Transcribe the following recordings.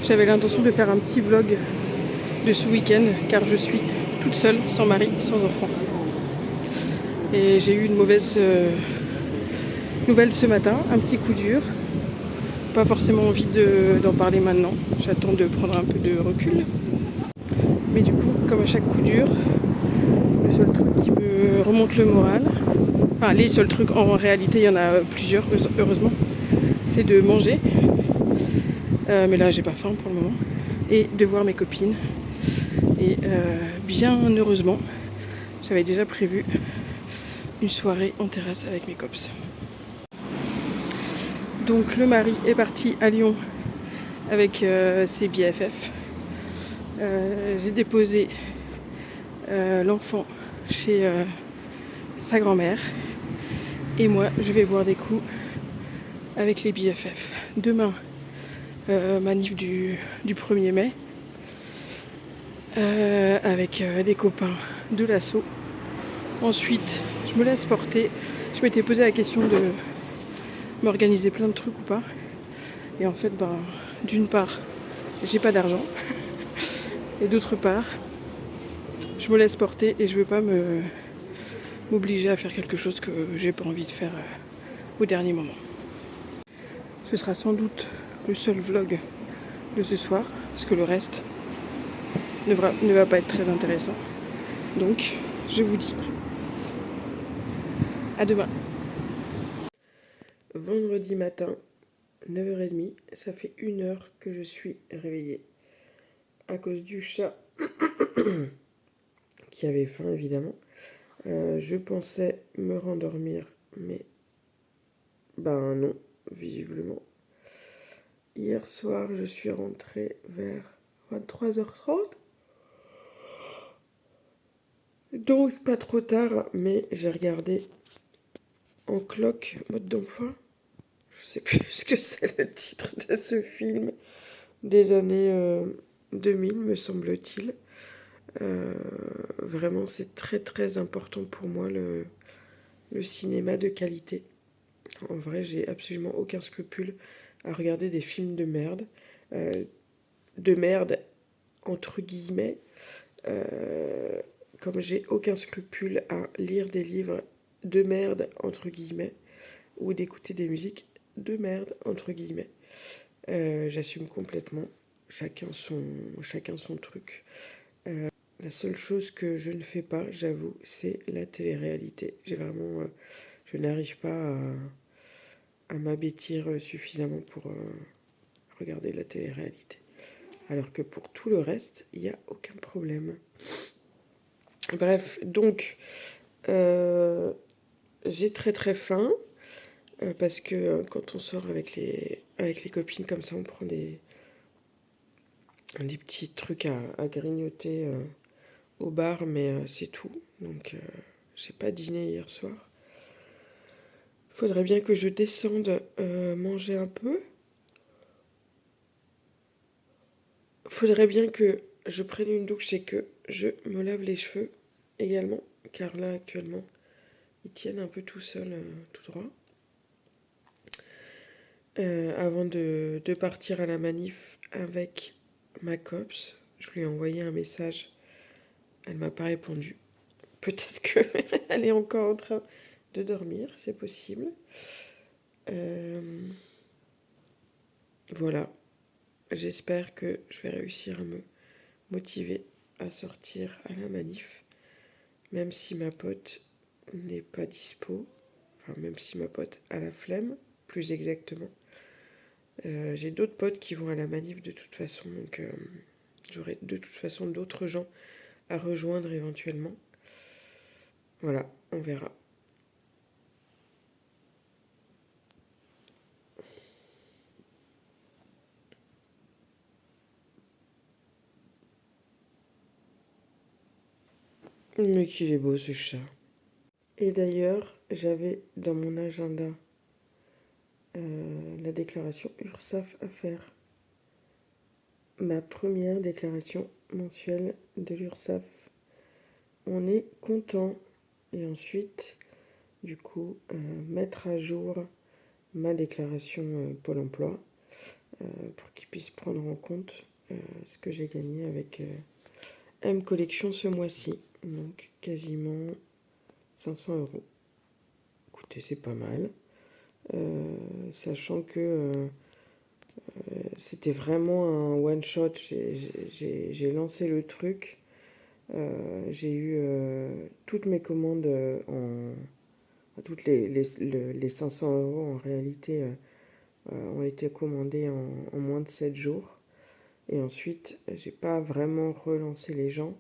J'avais l'intention de faire un petit vlog de ce week-end car je suis toute seule, sans mari, sans enfant. Et j'ai eu une mauvaise nouvelle ce matin, un petit coup dur. Pas forcément envie d'en parler maintenant, j'attends de prendre un peu de recul. Mais du coup, comme à chaque coup dur, le seul truc qui me remonte le moral, enfin les seuls trucs, en réalité il y en a plusieurs heureusement, c'est de manger. Mais là j'ai pas faim pour le moment. Et de voir mes copines. Et bien heureusement, j'avais déjà prévu une soirée en terrasse avec mes cops. Donc le mari est parti à Lyon avec ses BFF. J'ai déposé l'enfant chez sa grand-mère. Et moi, je vais boire des coups avec les BFF. Demain, manif du 1er mai. Avec des copains de l'assaut. Ensuite, je me laisse porter. Je m'étais posé la question de m'organiser plein de trucs ou pas. Et en fait, d'une part, j'ai pas d'argent. Et d'autre part, je me laisse porter et je veux pas m'obliger à faire quelque chose que j'ai pas envie de faire au dernier moment. Ce sera sans doute le seul vlog de ce soir, parce que le reste ne va pas être très intéressant. Donc, je vous dis à demain. Vendredi matin, 9h30, ça fait 1 heure que je suis réveillée. À cause du chat qui avait faim évidemment. Je pensais me rendormir, mais non, visiblement. Hier soir, je suis rentrée vers 23h30. Donc pas trop tard, mais j'ai regardé En cloque, mode d'emploi. Je sais plus ce que c'est le titre de ce film des années 2000, me semble-t-il. Vraiment, c'est très très important pour moi le cinéma de qualité. En vrai, j'ai absolument aucun scrupule à regarder des films de merde. De merde, entre guillemets. Comme j'ai aucun scrupule à lire des livres de merde, entre guillemets, ou d'écouter des musiques de merde, entre guillemets. J'assume complètement. Chacun son truc. La seule chose que je ne fais pas, j'avoue, c'est la télé-réalité. Je n'arrive pas à m'abêtir suffisamment pour regarder la télé-réalité. Alors que pour tout le reste, il n'y a aucun problème. Bref, donc, j'ai très très faim. Parce que quand on sort avec les copines comme ça, on prend des petits trucs à grignoter au bar, mais c'est tout. Donc, j'ai pas dîné hier soir. Faudrait bien que je descende manger un peu. Faudrait bien que je prenne une douche et que je me lave les cheveux également. Car là, actuellement, ils tiennent un peu tout seuls, tout droit. Avant de partir à la manif avec ma copse, je lui ai envoyé un message. Elle m'a pas répondu. Peut-être qu'elle est encore en train de dormir, c'est possible. Voilà. J'espère que je vais réussir à me motiver à sortir à la manif. Même si ma pote n'est pas dispo. Enfin, même si ma pote a la flemme, plus exactement. J'ai d'autres potes qui vont à la manif de toute façon. Donc, j'aurai de toute façon d'autres gens à rejoindre éventuellement. Voilà, on verra. Mais qu'il est beau ce chat. Et d'ailleurs, j'avais dans mon agenda la déclaration URSSAF à faire. Ma première déclaration mensuelle de l'URSSAF. On est content. Et ensuite, du coup, mettre à jour ma déclaration Pôle emploi. pour qu'ils puissent prendre en compte ce que j'ai gagné avec M Collection ce mois-ci. Donc quasiment 500 euros. Écoutez, c'est pas mal. Sachant que c'était vraiment un one-shot. J'ai lancé le truc. J'ai eu toutes mes commandes toutes les 500 euros en réalité ont été commandées en moins de 7 jours. Et ensuite, j'ai pas vraiment relancé les gens.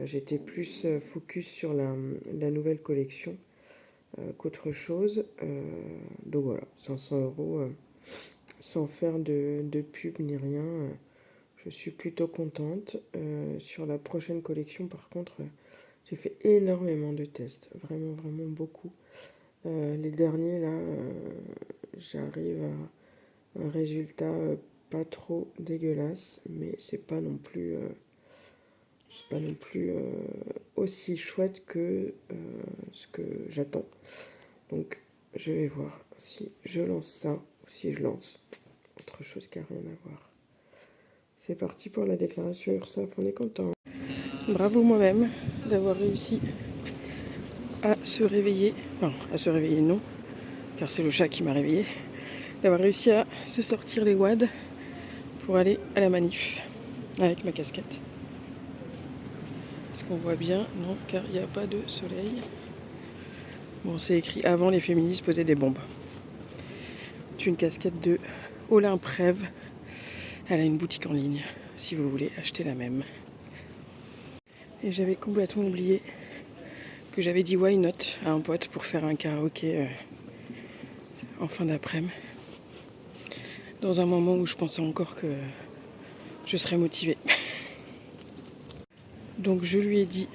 J'étais plus focus sur la nouvelle collection qu'autre chose. Donc voilà, 500 euros sans faire de pub ni rien. Je suis plutôt contente. Sur la prochaine collection, par contre, j'ai fait énormément de tests. Vraiment, vraiment beaucoup. Les derniers, là, j'arrive à un résultat pas trop dégueulasse, mais c'est pas non plus aussi chouette que ce que j'attends. Donc, je vais voir si je lance ça ou si je lance autre chose qui n'a rien à voir. C'est parti pour la déclaration URSSAF, on est content. Bravo moi-même d'avoir réussi à se réveiller. Enfin, à se réveiller non, car c'est le chat qui m'a réveillé. D'avoir réussi à se sortir les wads pour aller à la manif avec ma casquette. Est-ce qu'on voit bien? Non, car il n'y a pas de soleil. Bon, c'est écrit avant les féministes posaient des bombes. C'est une casquette de Olympe Rêve. Elle a une boutique en ligne, si vous voulez acheter la même. Et j'avais complètement oublié que j'avais dit why not à un pote pour faire un karaoké en fin d'après-midi. Dans un moment où je pensais encore que je serais motivée. Donc je lui ai dit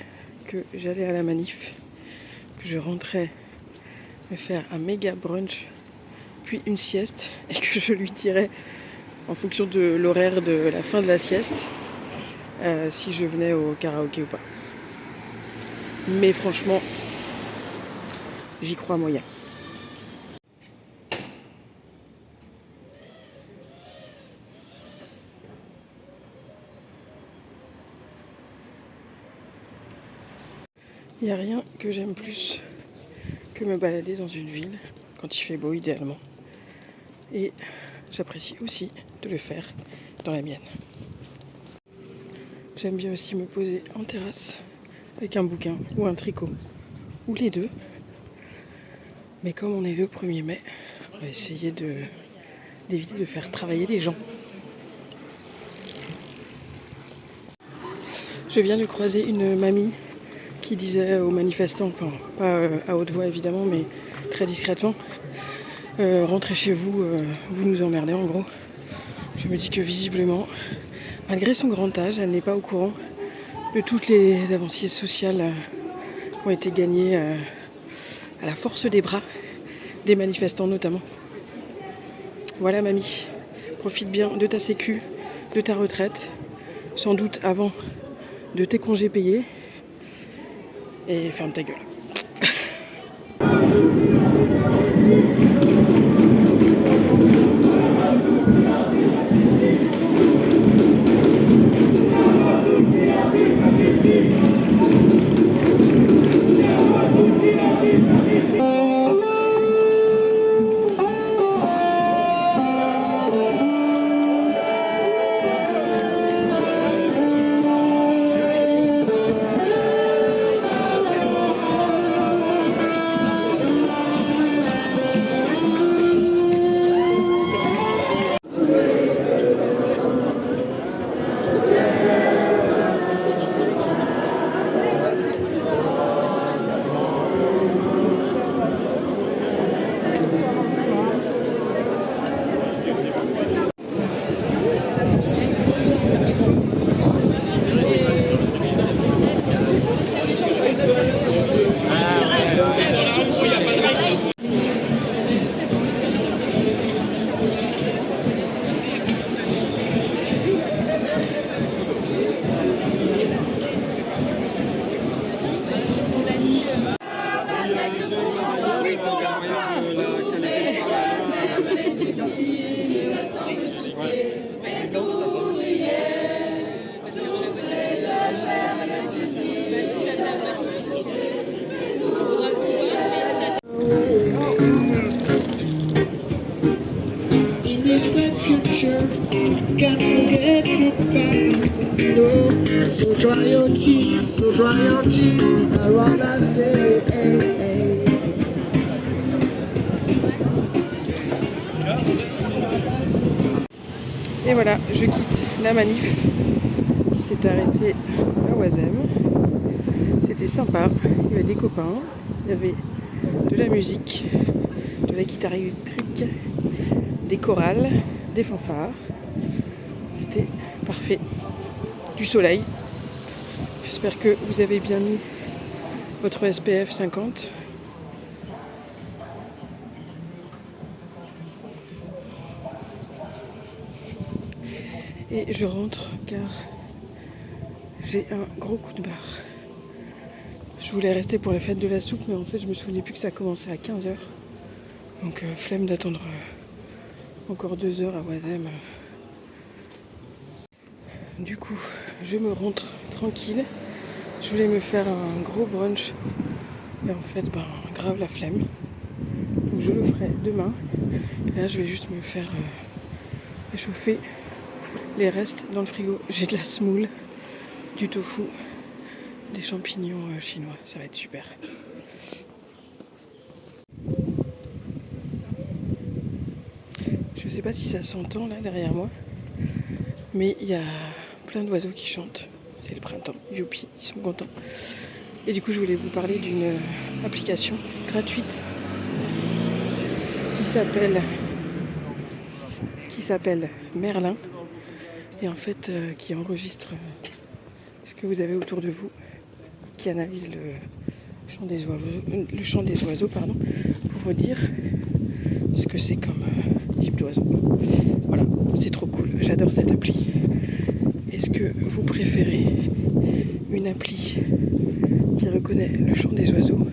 que j'allais à la manif, que je rentrais me faire un méga brunch, puis une sieste, et que je lui dirais, en fonction de l'horaire de la fin de la sieste, si je venais au karaoké ou pas. Mais franchement, j'y crois moyen. Il n'y a rien que j'aime plus que me balader dans une ville, quand il fait beau idéalement. Et j'apprécie aussi de le faire dans la mienne. J'aime bien aussi me poser en terrasse avec un bouquin ou un tricot, ou les deux. Mais comme on est le 1er mai, on va essayer d'éviter de faire travailler les gens. Je viens de croiser une mamie qui disait aux manifestants, enfin pas à haute voix évidemment, mais très discrètement, rentrez chez vous, vous nous emmerdez en gros. Je me dis que visiblement, malgré son grand âge, elle n'est pas au courant de toutes les avancées sociales qui ont été gagnées à la force des bras des manifestants notamment. Voilà mamie, profite bien de ta sécu, de ta retraite, sans doute avant de tes congés payés, et ferme ta gueule. can't forget your past. So dry your tears, so dry your tears. I wanna say, hey, hey. Et voilà, je quitte la manif qui s'est arrêtée à Oisem. C'était sympa, il y avait des copains, il y avait de la musique, de la guitare électrique, des chorales, des fanfares. C'était parfait. Du soleil. J'espère que vous avez bien mis votre SPF 50. Et je rentre car j'ai un gros coup de barre. Je voulais rester pour la fête de la soupe, mais en fait je me souvenais plus que ça commençait à 15h. Donc flemme d'attendre encore 2 heures à Oisem. Du coup, je me rentre tranquille. Je voulais me faire un gros brunch. Et en fait, grave la flemme. Donc je le ferai demain. Et là, je vais juste me faire réchauffer les restes dans le frigo. J'ai de la semoule, du tofu, des champignons chinois. Ça va être super. Je sais pas si ça s'entend là derrière moi. Mais il y a plein d'oiseaux qui chantent. C'est le printemps. Youpi, ils sont contents. Et du coup, je voulais vous parler d'une application gratuite qui s'appelle Merlin. Et en fait, qui enregistre ce que vous avez autour de vous, qui analyse le chant des oiseaux, pour vous dire ce que c'est comme type d'oiseau. Voilà, c'est trop cool. J'adore cette appli. Est-ce que vous préférez une appli qui reconnaît le chant des oiseaux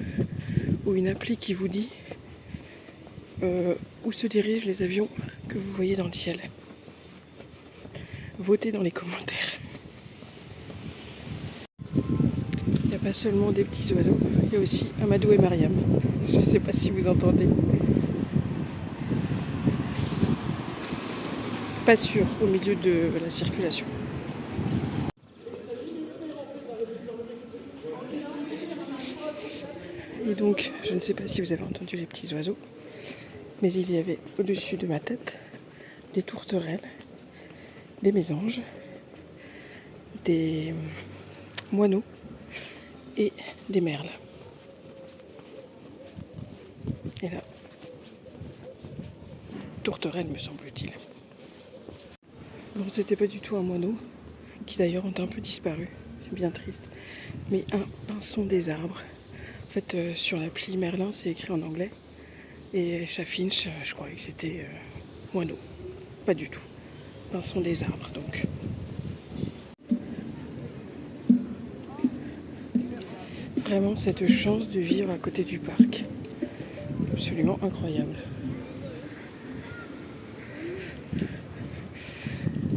ou une appli qui vous dit où se dirigent les avions que vous voyez dans le ciel? Votez dans les commentaires. Il n'y a pas seulement des petits oiseaux, il y a aussi Amadou et Mariam. Je ne sais pas si vous entendez. Pas sûr au milieu de la circulation. Et donc, je ne sais pas si vous avez entendu les petits oiseaux, mais il y avait au-dessus de ma tête des tourterelles, des mésanges, des moineaux et des merles. Et là, tourterelle me semble-t-il. Bon, c'était pas du tout un moineau, qui d'ailleurs ont un peu disparu, c'est bien triste, mais un pinson des arbres. En fait, sur l'appli Merlin, c'est écrit en anglais, et Chaffinch, je croyais que c'était moineau. Pas du tout. Pinson des arbres, donc. Vraiment cette chance de vivre à côté du parc. Absolument incroyable.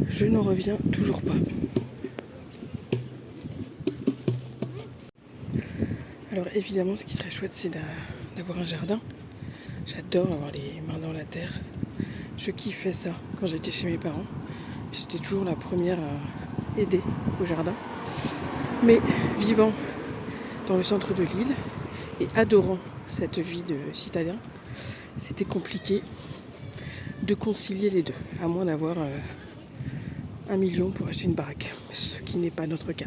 Je n'en reviens toujours pas. Alors évidemment, ce qui serait chouette, c'est d'avoir un jardin. J'adore avoir les mains dans la terre. Je kiffais ça quand j'étais chez mes parents. J'étais toujours la première à aider au jardin. Mais vivant dans le centre de l'île et adorant cette vie de citadin, c'était compliqué de concilier les deux, à moins d'avoir 1 million pour acheter une baraque, ce qui n'est pas notre cas.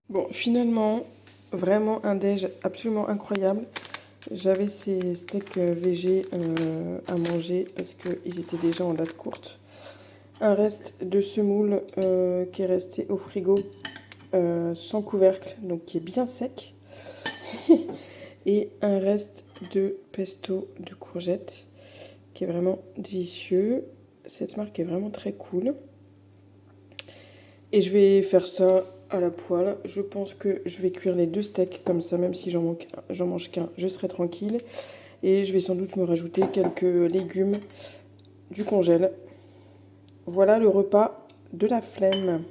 Bon, finalement, vraiment un déj absolument incroyable. J'avais ces steaks végé à manger parce qu'ils étaient déjà en date courte. Un reste de semoule qui est resté au frigo sans couvercle, donc qui est bien sec. Et un reste de pesto de courgettes qui est vraiment délicieux. Cette marque est vraiment très cool. Et je vais faire ça à la poêle. Je pense que je vais cuire les 2 steaks comme ça, même si j'en mange qu'un, je serai tranquille. Et je vais sans doute me rajouter quelques légumes du congèle. Voilà le repas de la flemme.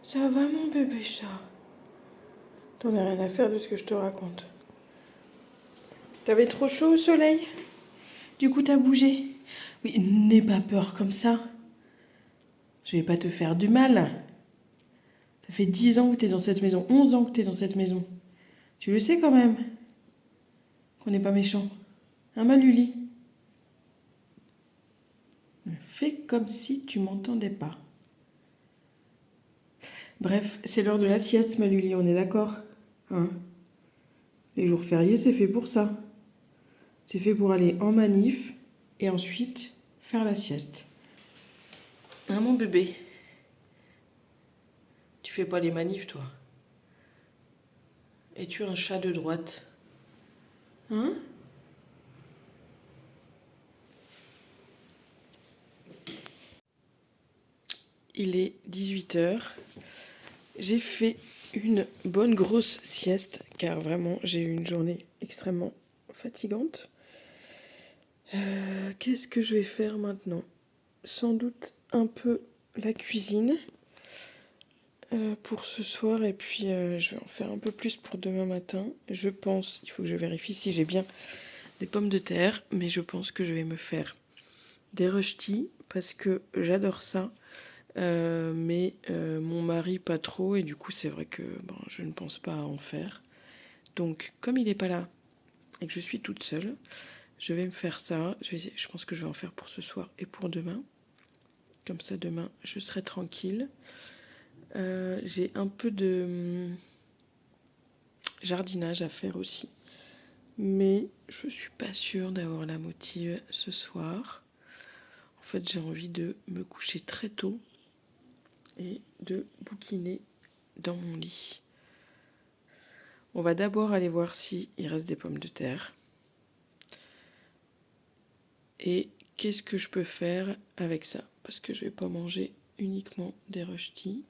Ça va mon bébé chat? T'en as rien à faire de ce que je te raconte. T'avais trop chaud au soleil? Du coup t'as bougé? Oui, n'aie pas peur comme ça. Je vais pas te faire du mal. Ça fait 10 ans que t'es dans cette maison, 11 ans que t'es dans cette maison. Tu le sais quand même qu'on n'est pas méchant. Hein, Maluli? Fais comme si tu m'entendais pas. Bref, c'est l'heure de la sieste, Maluli, on est d'accord? Hein? Les jours fériés, c'est fait pour ça. C'est fait pour aller en manif et ensuite faire la sieste. Hein, mon bébé? Tu fais pas les manifs, toi? Es-tu un chat de droite? Hein? Il est 18h. J'ai fait une bonne grosse sieste car vraiment j'ai eu une journée extrêmement fatigante. Qu'est-ce que je vais faire maintenant? Sans doute un peu la cuisine pour ce soir et puis je vais en faire un peu plus pour demain matin. Je pense, il faut que je vérifie si j'ai bien des pommes de terre, mais je pense que je vais me faire des rösti parce que j'adore ça. Mais mon mari pas trop et du coup c'est vrai que je ne pense pas à en faire. Donc comme il n'est pas là et que je suis toute seule, je vais me faire ça. Je pense que je vais en faire pour ce soir et pour demain. Comme ça demain je serai tranquille. J'ai un peu de jardinage à faire aussi. Mais je suis pas sûre d'avoir la motive ce soir. En fait j'ai envie de me coucher très tôt et de bouquiner dans mon lit. On va d'abord aller voir s'il reste des pommes de terre. Et qu'est-ce que je peux faire avec ça? Parce que je vais pas manger uniquement des rösti.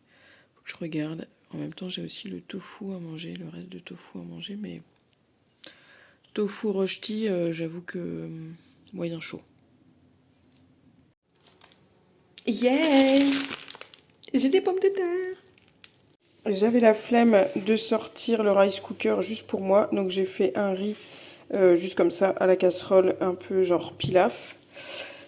Faut que je regarde. En même temps, j'ai aussi le tofu à manger, le reste de tofu à manger. Mais tofu rösti, j'avoue que moyen chaud. Yeah! J'ai des pommes de terre! J'avais la flemme de sortir le rice cooker juste pour moi, donc j'ai fait un riz juste comme ça à la casserole, un peu genre pilaf.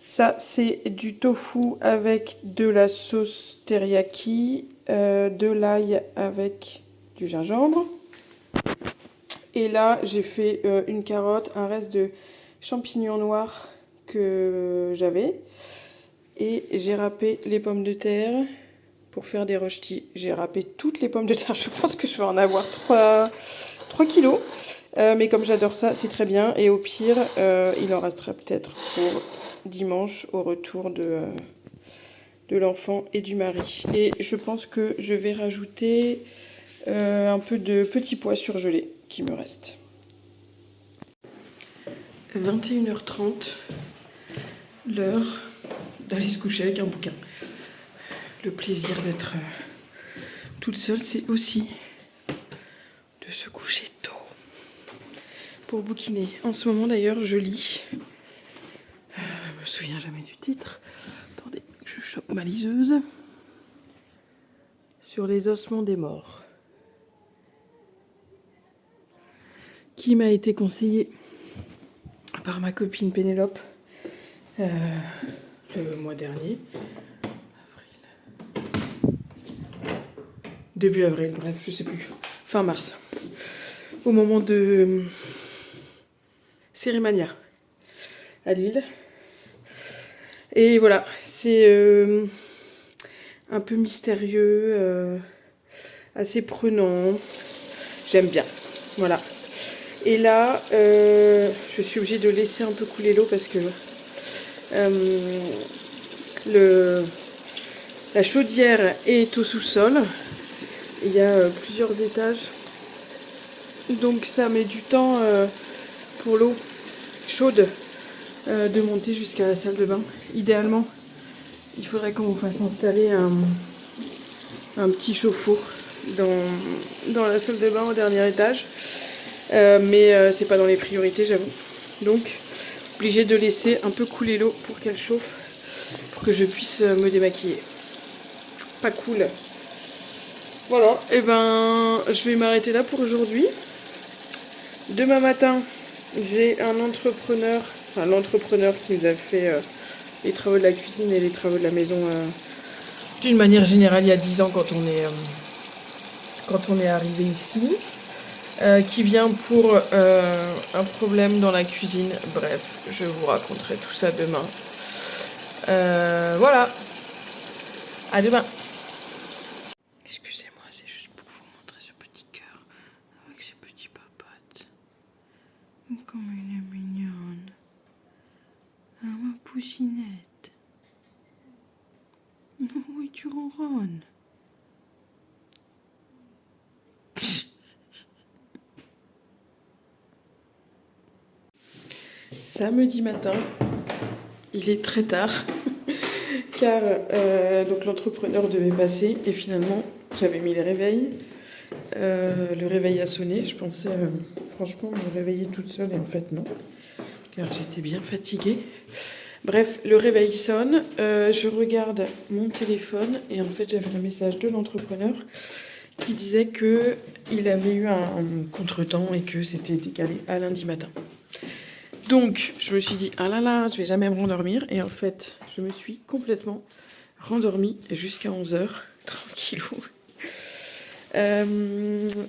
Ça c'est du tofu avec de la sauce teriyaki, de l'ail avec du gingembre. Et là j'ai fait une carotte, un reste de champignons noirs que j'avais. Et j'ai râpé les pommes de terre. Pour faire des rösti, j'ai râpé toutes les pommes de terre. Je pense que je vais en avoir 3 kilos. Mais comme j'adore ça, c'est très bien. Et au pire, il en restera peut-être pour dimanche au retour de l'enfant et du mari. Et je pense que je vais rajouter un peu de petits pois surgelés qui me restent. 21h30, l'heure d'aller se coucher avec un bouquin. Le plaisir d'être toute seule, c'est aussi de se coucher tôt pour bouquiner. En ce moment d'ailleurs, je lis. Je me souviens jamais du titre. Attendez, je chope ma liseuse. Sur les ossements des morts. Qui m'a été conseillé par ma copine Pénélope le mois dernier. Début avril, bref, je sais plus. Fin mars. Au moment de Cérémania à Lille. Et voilà, c'est un peu mystérieux, assez prenant. J'aime bien. Voilà. Et là, je suis obligée de laisser un peu couler l'eau parce que la chaudière est au sous-sol. Il y a plusieurs étages, donc ça met du temps pour l'eau chaude de monter jusqu'à la salle de bain. Idéalement, il faudrait qu'on vous fasse installer un petit chauffe-eau dans la salle de bain au dernier étage, mais c'est pas dans les priorités, j'avoue. Donc, obligée de laisser un peu couler l'eau pour qu'elle chauffe, pour que je puisse me démaquiller. Pas cool. Voilà, et je vais m'arrêter là pour aujourd'hui. Demain matin, j'ai l'entrepreneur qui nous a fait les travaux de la cuisine et les travaux de la maison d'une manière générale il y a 10 ans quand on est arrivé ici, qui vient pour un problème dans la cuisine. Bref, je vous raconterai tout ça demain. Voilà, à demain. Excusez-moi, c'est juste pour vous montrer ce petit cœur avec ses petits papates. Comme elle est mignonne. Ah, ma poucinette. Oui, tu ronronnes. Samedi matin, il est très tard, car donc l'entrepreneur devait passer et finalement j'avais mis les réveils. Le réveil a sonné, je pensais franchement me réveiller toute seule et en fait non, car j'étais bien fatiguée. Bref, le réveil sonne, je regarde mon téléphone et en fait j'avais un message de l'entrepreneur qui disait qu'il avait eu un contretemps et que c'était décalé à lundi matin. Donc, je me suis dit, ah là là, je vais jamais me rendormir. Et en fait, je me suis complètement rendormie jusqu'à 11h, tranquillou.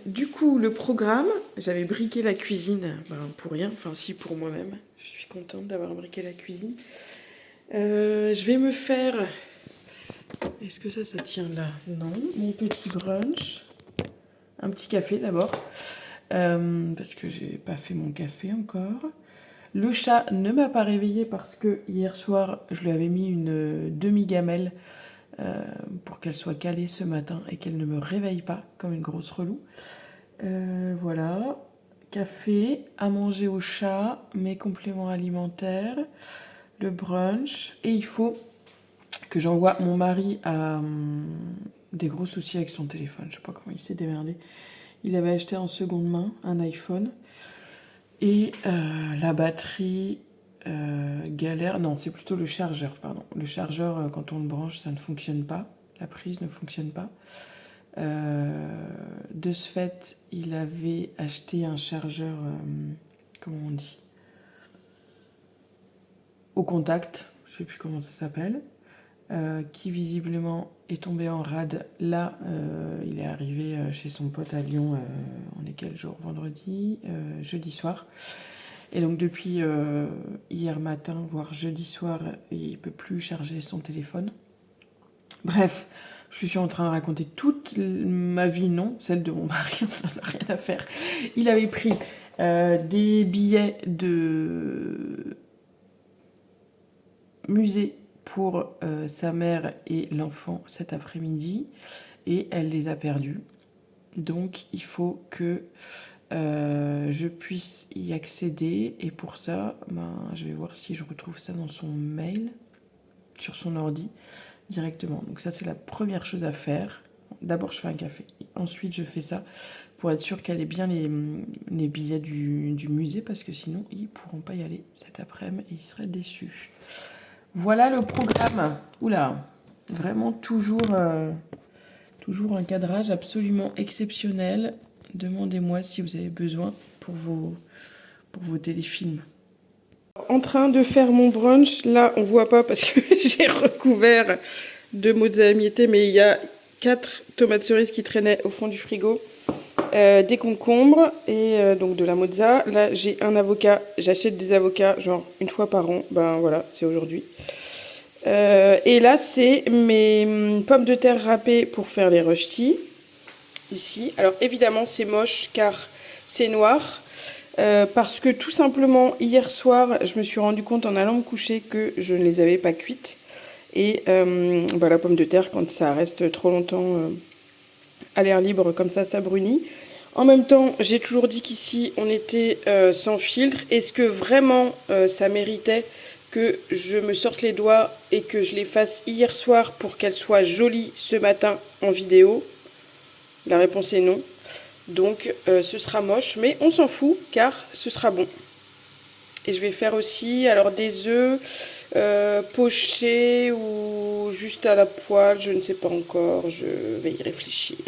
Du coup, le programme, j'avais briqué la cuisine, pour rien, enfin si, pour moi-même. Je suis contente d'avoir briqué la cuisine. Je vais me faire... Est-ce que ça tient là? Non. Mon petit brunch. Un petit café d'abord. Parce que j'ai pas fait mon café encore. Le chat ne m'a pas réveillée parce que hier soir, je lui avais mis une demi-gamelle pour qu'elle soit calée ce matin et qu'elle ne me réveille pas comme une grosse relou. Voilà, café, à manger au chat, mes compléments alimentaires, le brunch. Et il faut que j'envoie mon mari à des gros soucis avec son téléphone. Je sais pas comment il s'est démerdé. Il avait acheté en seconde main un iPhone. Et la batterie galère, non c'est plutôt le chargeur, pardon. Le chargeur quand on le branche ça ne fonctionne pas, la prise ne fonctionne pas. De ce fait il avait acheté un chargeur, comment on dit, au contact, je sais plus comment ça s'appelle, qui visiblement est tombé en rade. Là, il est arrivé chez son pote à Lyon, on est quel jour? Vendredi, jeudi soir. Et donc depuis hier matin, voire jeudi soir, il ne peut plus charger son téléphone. Bref, je suis en train de raconter toute ma vie, non, celle de mon mari, on n'en a rien à faire. Il avait pris des billets de musée pour sa mère et l'enfant cet après-midi et elle les a perdus. Donc il faut que je puisse y accéder et pour ça, je vais voir si je retrouve ça dans son mail, sur son ordi directement. Donc ça c'est la première chose à faire. D'abord je fais un café, ensuite je fais ça pour être sûr qu'elle ait bien les billets du musée parce que sinon ils pourront pas y aller cet après-midi et ils seraient déçus. Voilà le programme. Oula, vraiment toujours un cadrage absolument exceptionnel. Demandez-moi si vous avez besoin pour vos téléfilms. En train de faire mon brunch. Là, on voit pas parce que j'ai recouvert de mozza émiettés, mais il y a 4 tomates cerises qui traînaient au fond du frigo. Des concombres et donc de la mozza. Là, j'ai un avocat. J'achète des avocats genre une fois par an. Ben voilà, c'est aujourd'hui. Et là, c'est mes pommes de terre râpées pour faire les rösti. Ici. Alors évidemment, c'est moche car c'est noir. Parce que tout simplement, hier soir, je me suis rendu compte en allant me coucher que je ne les avais pas cuites. Et la pomme de terre, quand ça reste trop longtemps à l'air libre, comme ça brunit. En même temps, j'ai toujours dit qu'ici, on était sans filtre. Est-ce que vraiment ça méritait que je me sorte les doigts et que je les fasse hier soir pour qu'elles soient jolies ce matin en vidéo? La réponse est non. Donc ce sera moche, mais on s'en fout car ce sera bon. Et je vais faire aussi alors des œufs pochés ou juste à la poêle, je ne sais pas encore, je vais y réfléchir.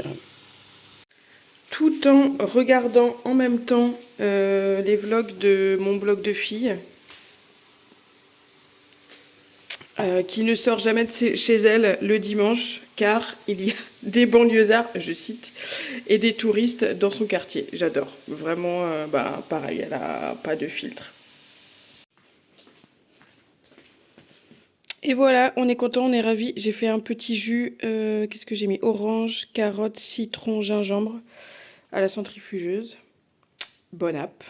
Tout en regardant en même temps les vlogs de mon blog de filles. qui ne sort jamais de chez elle le dimanche, car il y a des banlieusards, je cite, et des touristes dans son quartier. J'adore. Vraiment, pareil, elle n'a pas de filtre. Et voilà, on est content, on est ravis. J'ai fait un petit jus, qu'est-ce que j'ai mis? Orange, carotte, citron, gingembre à la centrifugeuse. Bonne app.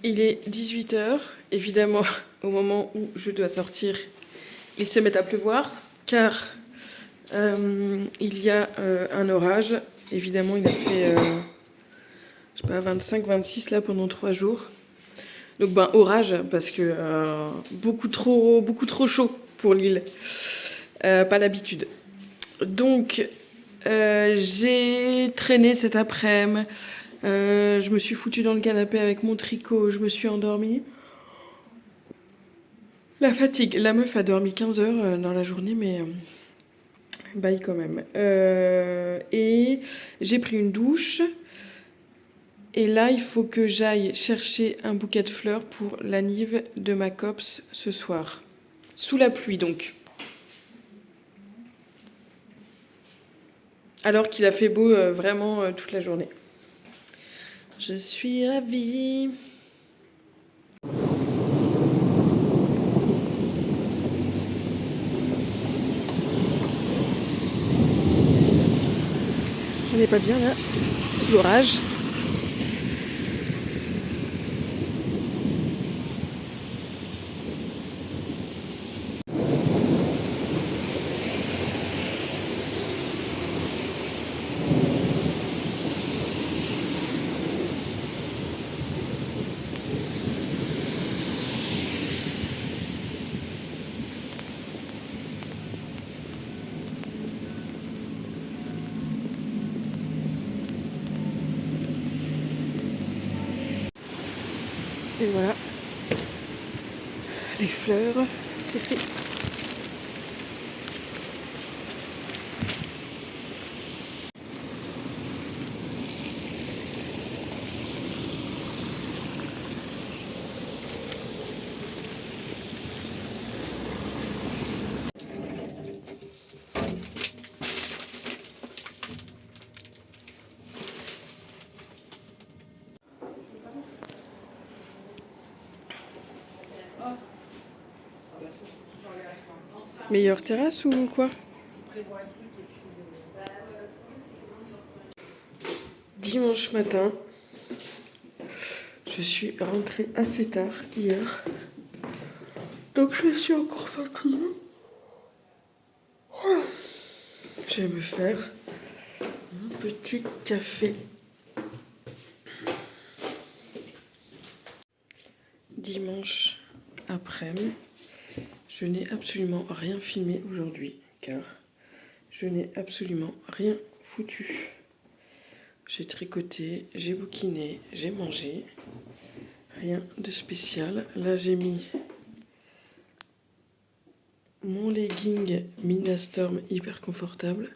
Il est 18 h. Évidemment, au moment où je dois sortir, il se met à pleuvoir, car il y a un orage. Évidemment, il a fait, je sais pas, 25, 26 là pendant 3 jours. Donc orage, parce que beaucoup trop chaud pour l'île. Pas l'habitude. Donc j'ai traîné cet après-midi. Je me suis foutue dans le canapé avec mon tricot, je me suis endormie. La fatigue, la meuf a dormi 15 heures dans la journée, mais bye quand même. Et j'ai pris une douche. Et là, il faut que j'aille chercher un bouquet de fleurs pour l'anniv de ma copse ce soir. Sous la pluie donc. Alors qu'il a fait beau vraiment toute la journée. Je suis ravie. On n'est pas bien là, sous l'orage. Et voilà, les fleurs, c'est fait. Meilleure terrasse ou quoi? Dimanche matin, je suis rentrée assez tard hier. Donc je suis encore fatiguée. Je vais me faire un petit café. Dimanche après-midi. Je n'ai absolument rien filmé aujourd'hui, car je n'ai absolument rien foutu. J'ai tricoté, j'ai bouquiné, j'ai mangé. Rien de spécial. Là, j'ai mis mon legging Minastorm hyper confortable,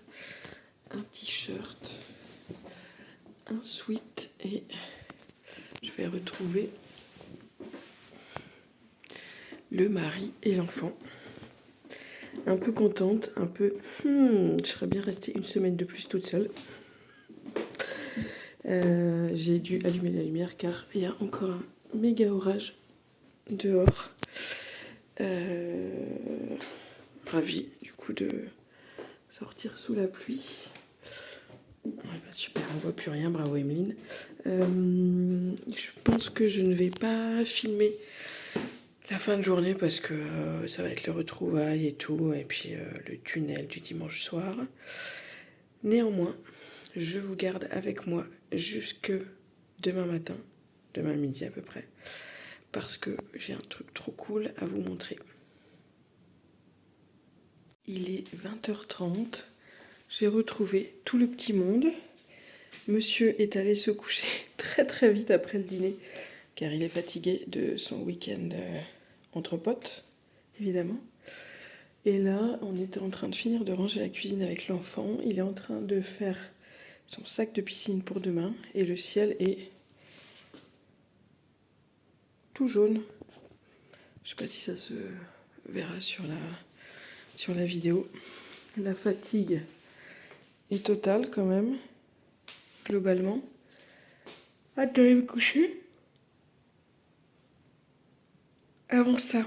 un t-shirt, un sweat et je vais retrouver le mari et l'enfant. Un peu contente, un peu... je serais bien restée une semaine de plus toute seule. J'ai dû allumer la lumière car il y a encore un méga orage dehors. Ravie du coup de sortir sous la pluie. Super, on voit plus rien, bravo Emeline. Je pense que je ne vais pas filmer la fin de journée parce que ça va être le retrouvailles et tout, et puis le tunnel du dimanche soir. Néanmoins, je vous garde avec moi jusque demain matin, demain midi à peu près, parce que j'ai un truc trop cool à vous montrer. Il est 20h30, j'ai retrouvé tout le petit monde. Monsieur est allé se coucher très très vite après le dîner, car il est fatigué de son week-end entre potes, évidemment. Et là, on était en train de finir de ranger la cuisine avec l'enfant. Il est en train de faire son sac de piscine pour demain. Et le ciel est tout jaune. Je sais pas si ça se verra sur la vidéo. La fatigue est totale quand même, globalement. Hâte d'aller me coucher. Avant ça,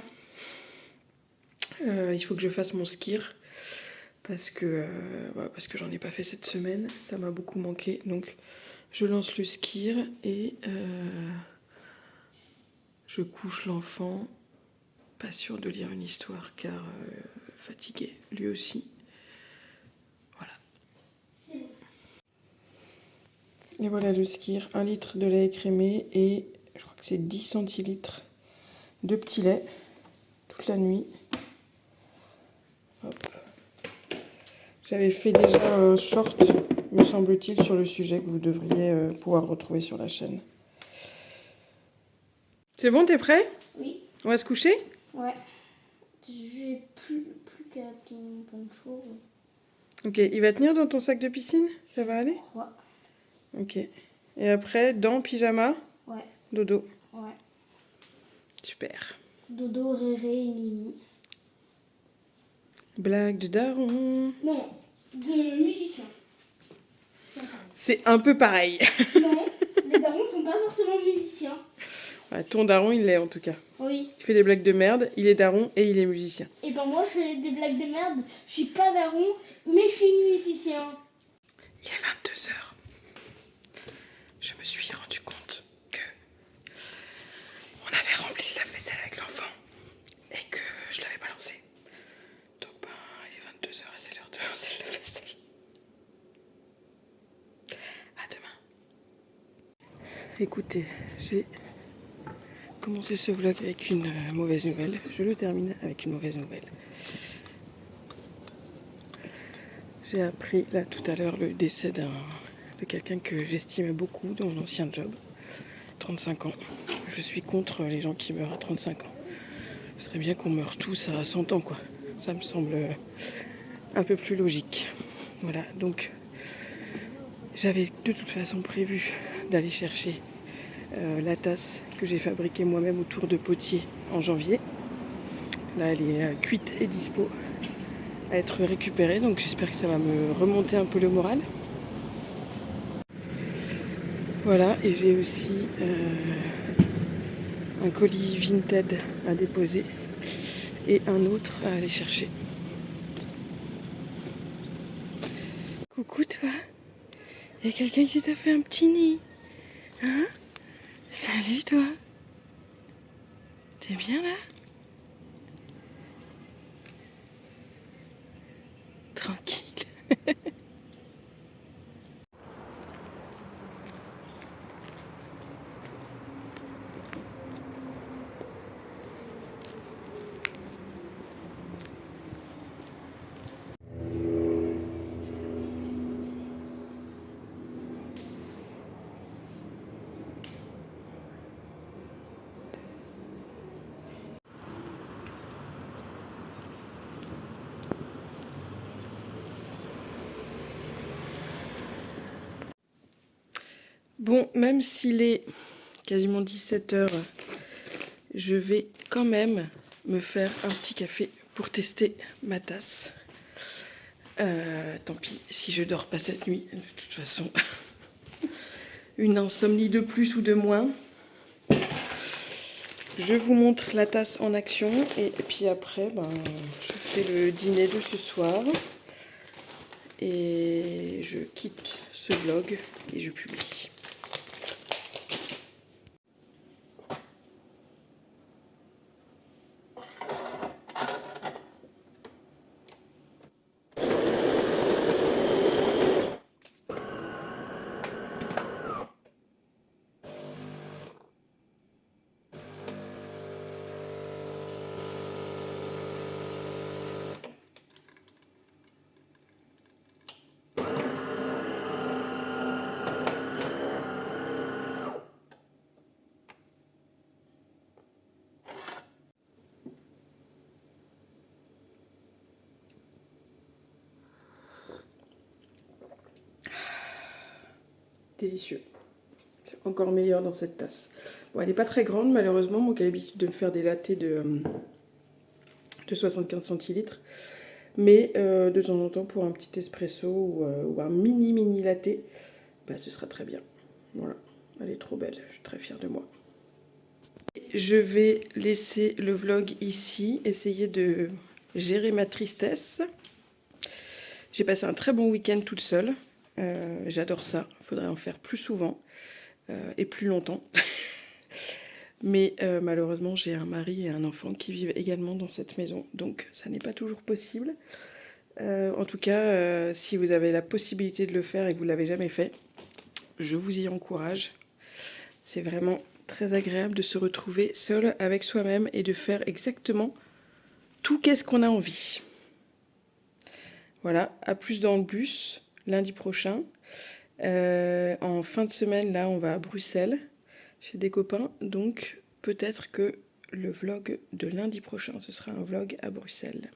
il faut que je fasse mon skir parce que j'en ai pas fait cette semaine. Ça m'a beaucoup manqué. Donc je lance le skir et je couche l'enfant. Pas sûr de lire une histoire car fatigué lui aussi. Voilà. Et voilà le skir, 1 litre de lait écrémé et je crois que c'est 10 centilitres de petit lait toute la nuit. Hop. J'avais fait déjà un short, me semble-t-il, sur le sujet que vous devriez pouvoir retrouver sur la chaîne. C'est bon, t'es prêt? Oui. On va se coucher? Ouais. J'ai plus qu'à appeler mon poncho. Ok, il va tenir dans ton sac de piscine? Ça va aller? Ouais. Ok. Et après, dans pyjama? Ouais. Dodo. Ouais. Super. Dodo, Réré et Mimi. Blague de daron. Non, de musicien. C'est un peu pareil. Non, les darons sont pas forcément musiciens. Ouais, ton daron, il l'est en tout cas. Oui. Il fait des blagues de merde, il est daron et il est musicien. Et ben moi, je fais des blagues de merde. Je suis pas daron, mais je suis musicien. Il est 22h. Je me suis rendu compte que on avait rempli la vaisselle avec l'enfant et que je l'avais pas lancé. Donc ben, il est 22h et c'est l'heure de lancer la vaisselle. À demain. Écoutez, j'ai commencé ce vlog avec une mauvaise nouvelle. Je le termine avec une mauvaise nouvelle. J'ai appris là tout à l'heure le décès de quelqu'un que j'estimais beaucoup dans mon ancien job. 35 ans. Je suis contre les gens qui meurent à 35 ans. Ce serait bien qu'on meure tous à 100 ans, quoi. Ça me semble un peu plus logique. Voilà, donc j'avais de toute façon prévu d'aller chercher la tasse que j'ai fabriquée moi-même autour de potier en janvier. Là, elle est cuite et dispo à être récupérée, donc j'espère que ça va me remonter un peu le moral. Voilà, et j'ai aussi un colis Vinted à déposer et un autre à aller chercher. Coucou toi, il y a quelqu'un qui t'a fait un petit nid. Hein? Salut toi. T'es bien là? Tranquille. Bon, même s'il est quasiment 17h, je vais quand même me faire un petit café pour tester ma tasse. Tant pis si je dors pas cette nuit, de toute façon. Une insomnie de plus ou de moins. Je vous montre la tasse en action et puis après, je fais le dîner de ce soir. Et je quitte ce vlog et je publie. Délicieux. C'est encore meilleur dans cette tasse. Bon, elle n'est pas très grande malheureusement. Moi qui ai l'habitude de me faire des lattés de de 75 centilitres. Mais de temps en temps, pour un petit espresso ou un mini latte, bah, ce sera très bien. Voilà, elle est trop belle, je suis très fière de moi. Je vais laisser le vlog ici, essayer de gérer ma tristesse. J'ai passé un très bon week-end toute seule. J'adore ça, il faudrait en faire plus souvent et plus longtemps. Mais malheureusement, j'ai un mari et un enfant qui vivent également dans cette maison, donc ça n'est pas toujours possible. En tout cas, si vous avez la possibilité de le faire et que vous ne l'avez jamais fait, je vous y encourage. C'est vraiment très agréable de se retrouver seul avec soi-même et de faire exactement tout qu'est-ce qu'on a envie. Voilà, à plus dans le bus, lundi prochain. En fin de semaine, là, on va à Bruxelles, chez des copains. Donc, peut-être que le vlog de lundi prochain, ce sera un vlog à Bruxelles.